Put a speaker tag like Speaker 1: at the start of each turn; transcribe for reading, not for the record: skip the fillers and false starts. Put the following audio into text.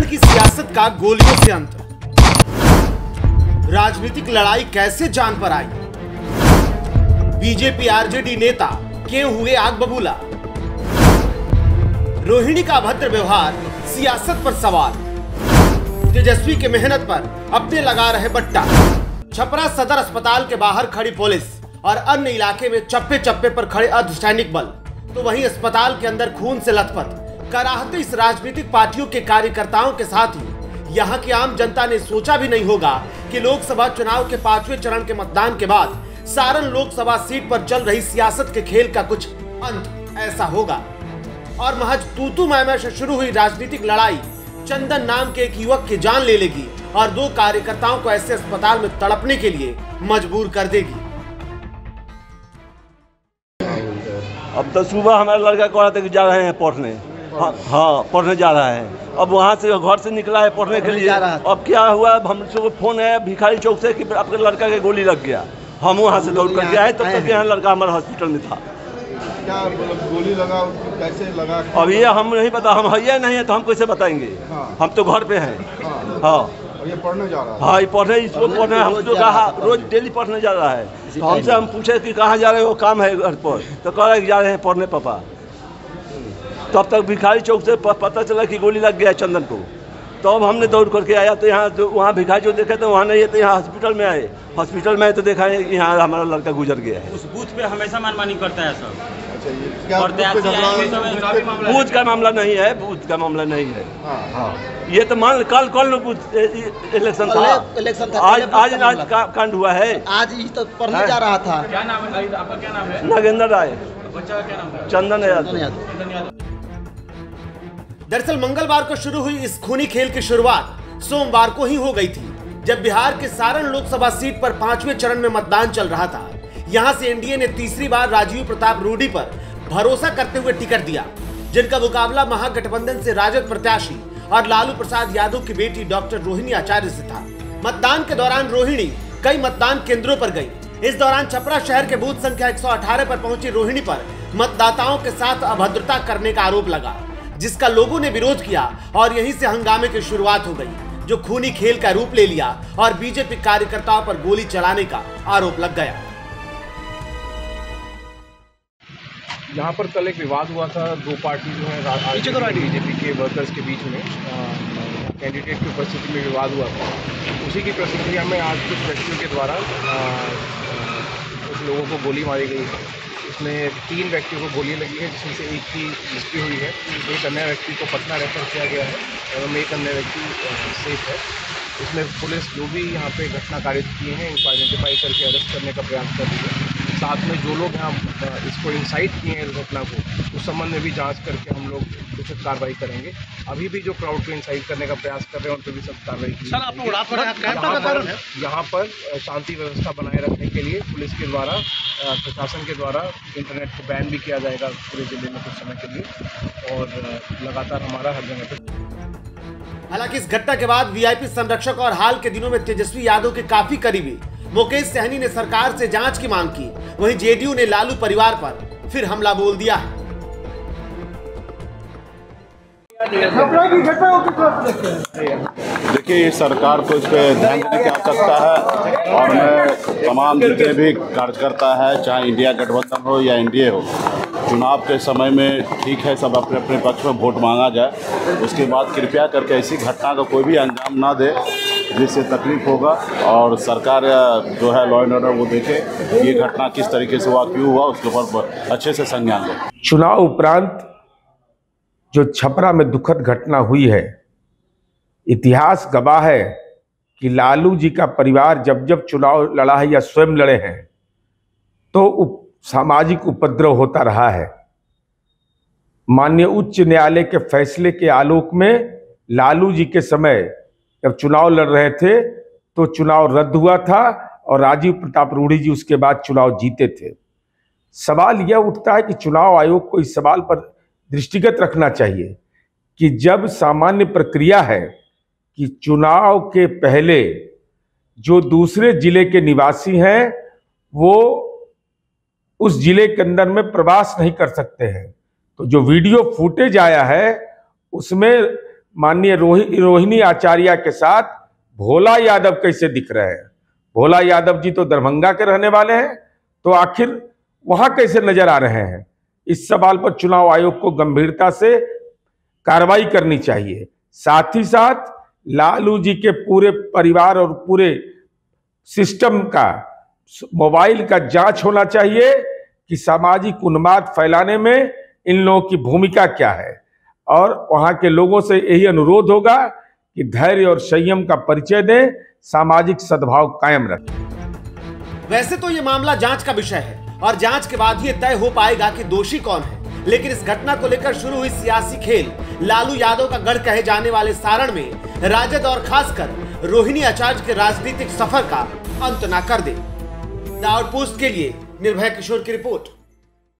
Speaker 1: झारखंड की सियासत का गोलियों से अंत, राजनीतिक लड़ाई कैसे जान पर आई, बीजेपी आरजेडी नेता क्यों हुए आग बबूला, रोहिणी का अभद्र व्यवहार, सियासत पर सवाल, तेजस्वी के मेहनत पर अपने लगा रहे बट्टा, छपरा सदर अस्पताल के बाहर खड़ी पुलिस और अन्य इलाके में चप्पे चप्पे पर खड़े अर्धसैनिक बल, तो वहीं अस्पताल के अंदर खून से लथपथ कराहते इस राजनीतिक पार्टियों के कार्यकर्ताओं के साथ ही यहाँ की आम जनता ने सोचा भी नहीं होगा कि लोकसभा चुनाव के 5वें चरण के मतदान के बाद सारण लोकसभा सीट पर चल रही सियासत के खेल का कुछ अंत ऐसा होगा। और महज तू मैं से शुरू हुई राजनीतिक लड़ाई चंदन नाम के एक युवक की जान ले लेगी और 2 कार्यकर्ताओं को ऐसे अस्पताल में तड़पने के लिए मजबूर कर देगी।
Speaker 2: अब तो सुबह हमारा लड़का कह रहा था कि जा रहे हैं पढ़ने, हाँ पढ़ने जा रहा है। अब वहाँ से घर से निकला है पढ़ने के लिए। अब क्या हुआ, हमसे फोन है भिखारी चौक से कि आपके लड़का के गोली लग गया। हम वहाँ से दौड़ कर आए, तब तक यहाँ लड़का हमारे हॉस्पिटल में था।
Speaker 3: क्या गोली लगा, कैसे लगा?
Speaker 2: अब ये हम नहीं पता, हम है नहीं है तो हम कैसे बताएंगे। हम तो घर पे हैं। हाँ
Speaker 3: ये पढ़ने जा रहा है।
Speaker 2: हाँ ये पढ़ने, इसको पढ़ने, हम जो कहा रोज डेली पढ़ने जा रहा है। तो हमसे हम पूछे कि कहाँ जा रहे हो, काम है घर पर, तो कह रहे जा रहे हैं पढ़ने पापा। तब तक भिखारी चौक से पता चला कि गोली लग गया चंदन को। तो अब हमने दौड़ करके आया, तो यहाँ जो वहाँ भिखारी जो देखे तो वहाँ नहीं है, तो यहाँ हॉस्पिटल में आए। हॉस्पिटल में आए तो देखा है कि यहाँ हमारा लड़का गुजर गया है।
Speaker 4: उस बूथ पे हमेशा मनमानी करता है सब।
Speaker 2: बूथ का मामला नहीं है, बूथ का मामला नहीं है। हाँ ये तो मान कल इलेक्शन था, आज कांड हुआ है।
Speaker 5: आज ही तो पढ़ने जा रहा था।
Speaker 4: क्या नाम है आपका? क्या नाम है?
Speaker 2: नागेंद्र राय।
Speaker 4: बच्चा का क्या नाम है?
Speaker 2: चंदन यादव।
Speaker 1: दरअसल मंगलवार को शुरू हुई इस खूनी खेल की शुरुआत सोमवार को ही हो गई थी, जब बिहार के सारण लोकसभा सीट पर 5वें चरण में मतदान चल रहा था। यहां से एनडीए ने तीसरी बार राजीव प्रताप रूडी पर भरोसा करते हुए टिकट दिया, जिनका मुकाबला महागठबंधन से राजद प्रत्याशी और लालू प्रसाद यादव की बेटी डॉक्टर रोहिणी आचार्य से था। मतदान के दौरान रोहिणी कई मतदान केंद्रों पर गई। इस दौरान छपरा शहर के बूथ संख्या 118 पर पहुंची रोहिणी पर मतदाताओं के साथ अभद्रता करने का आरोप लगा, जिसका लोगों ने विरोध किया और यहीं से हंगामे की शुरुआत हो गई, जो खूनी खेल का रूप ले लिया और बीजेपी कार्यकर्ताओं पर गोली चलाने का आरोप लग गया।
Speaker 6: यहाँ पर कल एक विवाद हुआ था, 2 पार्टी जो है बीजेपी के वर्कर्स के बीच में कैंडिडेट की उपस्थिति में विवाद हुआ था। उसी की प्रतिक्रिया में आज कुछ व्यक्तियों के द्वारा कुछ लोगों को गोली मारी गई है। इसमें 3 व्यक्तियों को गोली लगी है, जिसमें से एक की मृत्यु हुई है, एक अन्य व्यक्ति को पटना रेफर किया गया है एवं एक अन्य व्यक्ति सेफ है। इसमें पुलिस जो भी यहाँ पे घटना कारित किए हैं इनको आइडेंटिफाई करके अरेस्ट करने का प्रयास कर रही है। साथ में जो लोग यहाँ इसको इंसाइट किए हैं इस घटना को, उस संबंध में भी जांच करके हम लोग उचित कार्रवाई करेंगे। अभी भी जो क्राउड को इंसाइट करने का प्रयास कर रहे हैं उन पर भी सख्त कार्रवाई की। यहाँ पर शांति व्यवस्था बनाए रखने के लिए पुलिस के द्वारा, प्रशासन के द्वारा इंटरनेट को बैन भी किया जाएगा पूरे जिले में कुछ समय के लिए, और लगातार हमारा हर जगह पर।
Speaker 1: हालांकि इस घटना के बाद वीआईपी संरक्षक और हाल के दिनों में तेजस्वी यादव के काफी करीबी मुकेश सहनी ने सरकार से जांच की मांग की। वहीं जेडीयू ने लालू परिवार पर फिर हमला बोल दिया है।
Speaker 3: देखिए, सरकार को इस पर ध्यान देने की आवश्यकता है और मैं तमाम जितने भी कार्यकर्ता है, चाहे इंडिया गठबंधन हो या एनडीए हो, चुनाव के समय में ठीक है सब अपने अपने पक्ष में वोट मांगा जाए। उसके बाद कृपया करके ऐसी घटना का कोई भी अंजाम ना दे जिससे तकलीफ होगा, और सरकार जो है लॉ एंड ऑर्डर वो देखे ये घटना किस तरीके से हुआ, क्यों हुआ, उसके ऊपर अच्छे से संज्ञान ले।
Speaker 7: चुनाव उपरांत जो छपरा में दुखद घटना हुई है, इतिहास गवाह है कि लालू जी का परिवार जब जब चुनाव लड़ा है या स्वयं लड़े हैं तो सामाजिक उपद्रव होता रहा है। माननीय उच्च न्यायालय के फैसले के आलोक में लालू जी के समय जब चुनाव लड़ रहे थे तो चुनाव रद्द हुआ था और राजीव प्रताप रूडी जी उसके बाद चुनाव जीते थे। सवाल यह उठता है कि चुनाव आयोग को इस सवाल पर दृष्टिगत रखना चाहिए कि जब सामान्य प्रक्रिया है कि चुनाव के पहले जो दूसरे जिले के निवासी हैं वो उस जिले के अंदर में प्रवास नहीं कर सकते हैं, तो जो वीडियो फुटेज आया है उसमें माननीय रोहिणी आचार्य के साथ भोला यादव कैसे दिख रहे हैं? भोला यादव जी तो दरभंगा के रहने वाले हैं, तो आखिर वहां कैसे नजर आ रहे हैं? इस सवाल पर चुनाव आयोग को गंभीरता से कार्रवाई करनी चाहिए। साथ ही साथ लालू जी के पूरे परिवार और पूरे सिस्टम का मोबाइल का जांच होना चाहिए कि सामाजिक उन्माद फैलाने में इन लोगों की भूमिका क्या है। और वहां के लोगों से यही अनुरोध होगा कि धैर्य और संयम का परिचय दें, सामाजिक सद्भाव कायम रखें।
Speaker 1: वैसे तो ये मामला जांच का विषय है और जांच के बाद ही तय हो पाएगा कि दोषी कौन है, लेकिन इस घटना को लेकर शुरू हुई सियासी खेल लालू यादव का गढ़ कहे जाने वाले सारण में राजद और खासकर रोहिणी आचार्य के राजनीतिक सफर का अंत न कर दे। द आउटपोस्ट के लिए निर्भय किशोर की रिपोर्ट।